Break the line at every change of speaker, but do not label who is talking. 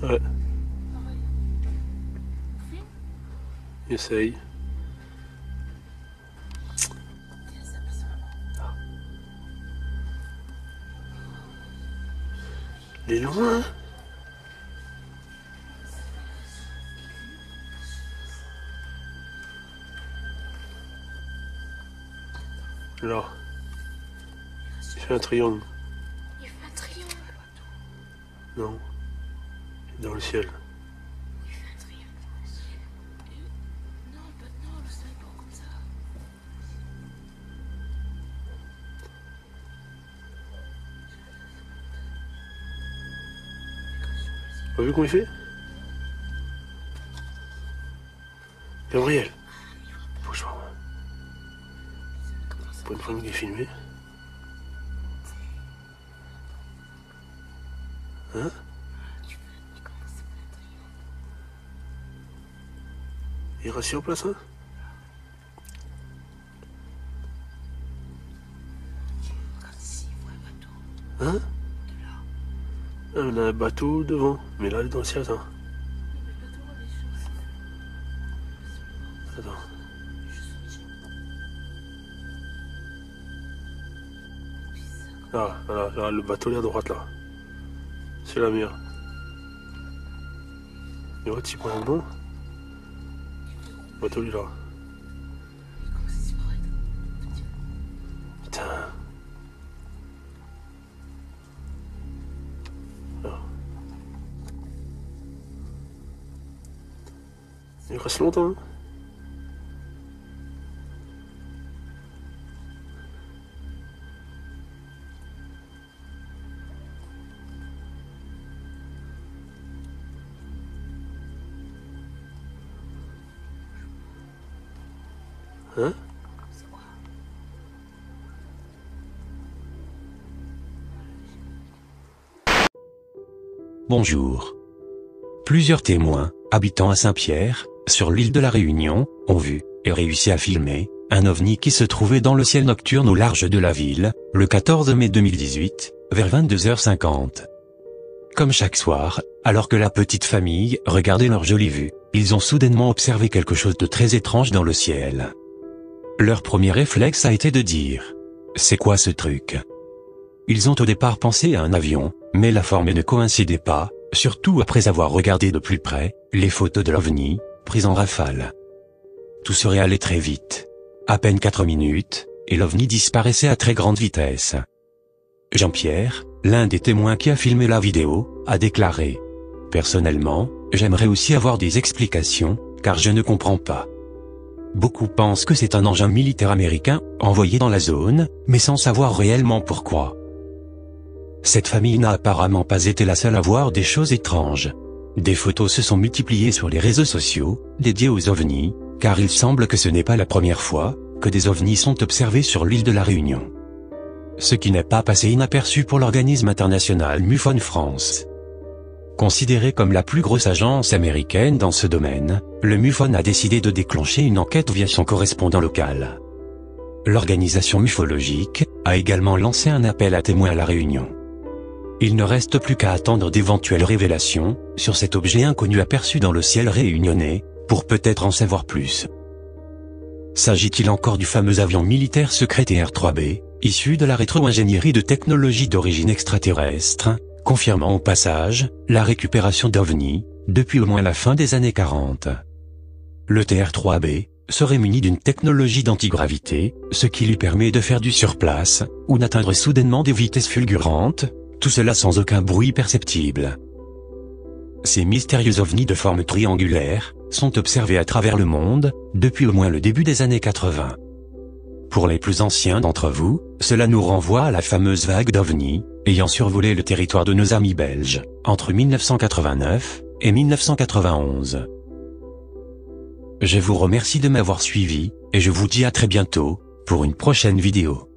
Ouais. Essaye. Il est loin. Là. Il fait un triangle.
Il fait un triangle.
Non. Dans le ciel.
Il fait un triangle dans le ciel. Non, non, le ciel pas comme ça.
T'as vu comment il fait? Gabriel. Faut que je vois. Pour une fois qu'il est filmé. Hein? Il reste sur place, hein?
Regarde ici, il voit un bateau.
Hein?
De là.
Ah, on a un bateau devant, mais là, il est dans le ciel, attends.
Mais le bateau a des choses.
Attends. Là, voilà, là, le bateau est à droite, là. C'est la mer. Et ouais, tu prends un bon. Le bateau, il est là.
Il commence à disparaître.
Putain. Là. Il reste longtemps, hein? Hein?
C'est quoi?
Bonjour. Plusieurs témoins, habitant à Saint-Pierre, sur l'île de la Réunion, ont vu, et réussi à filmer, un ovni qui se trouvait dans le ciel nocturne au large de la ville, le 14 mai 2018, vers 22h50. Comme chaque soir, alors que la petite famille regardait leur jolie vue, ils ont soudainement observé quelque chose de très étrange dans le ciel. Leur premier réflexe a été de dire « C'est quoi ce truc ?» Ils ont au départ pensé à un avion, mais la forme ne coïncidait pas, surtout après avoir regardé de plus près les photos de l'OVNI, prises en rafale. Tout serait allé très vite. À peine 4 minutes, et l'OVNI disparaissait à très grande vitesse. Jean-Pierre, l'un des témoins qui a filmé la vidéo, a déclaré « Personnellement, j'aimerais aussi avoir des explications, car je ne comprends pas. » Beaucoup pensent que c'est un engin militaire américain, envoyé dans la zone, mais sans savoir réellement pourquoi. Cette famille n'a apparemment pas été la seule à voir des choses étranges. Des photos se sont multipliées sur les réseaux sociaux, dédiées aux ovnis, car il semble que ce n'est pas la première fois que des ovnis sont observés sur l'île de la Réunion. Ce qui n'est pas passé inaperçu pour l'organisme international MUFON France. Considéré comme la plus grosse agence américaine dans ce domaine, le MUFON a décidé de déclencher une enquête via son correspondant local. L'organisation ufologique a également lancé un appel à témoins à la Réunion. Il ne reste plus qu'à attendre d'éventuelles révélations sur cet objet inconnu aperçu dans le ciel réunionnais, pour peut-être en savoir plus. S'agit-il encore du fameux avion militaire secret TR-3B, issu de la rétro-ingénierie de technologies d'origine extraterrestre, confirmant au passage la récupération d'OVNI depuis au moins la fin des années 40. Le TR-3B serait muni d'une technologie d'antigravité, ce qui lui permet de faire du surplace, ou d'atteindre soudainement des vitesses fulgurantes, tout cela sans aucun bruit perceptible. Ces mystérieux ovnis de forme triangulaire sont observés à travers le monde depuis au moins le début des années 80. Pour les plus anciens d'entre vous, cela nous renvoie à la fameuse vague d'ovnis ayant survolé le territoire de nos amis belges entre 1989 et 1991. Je vous remercie de m'avoir suivi, et je vous dis à très bientôt pour une prochaine vidéo.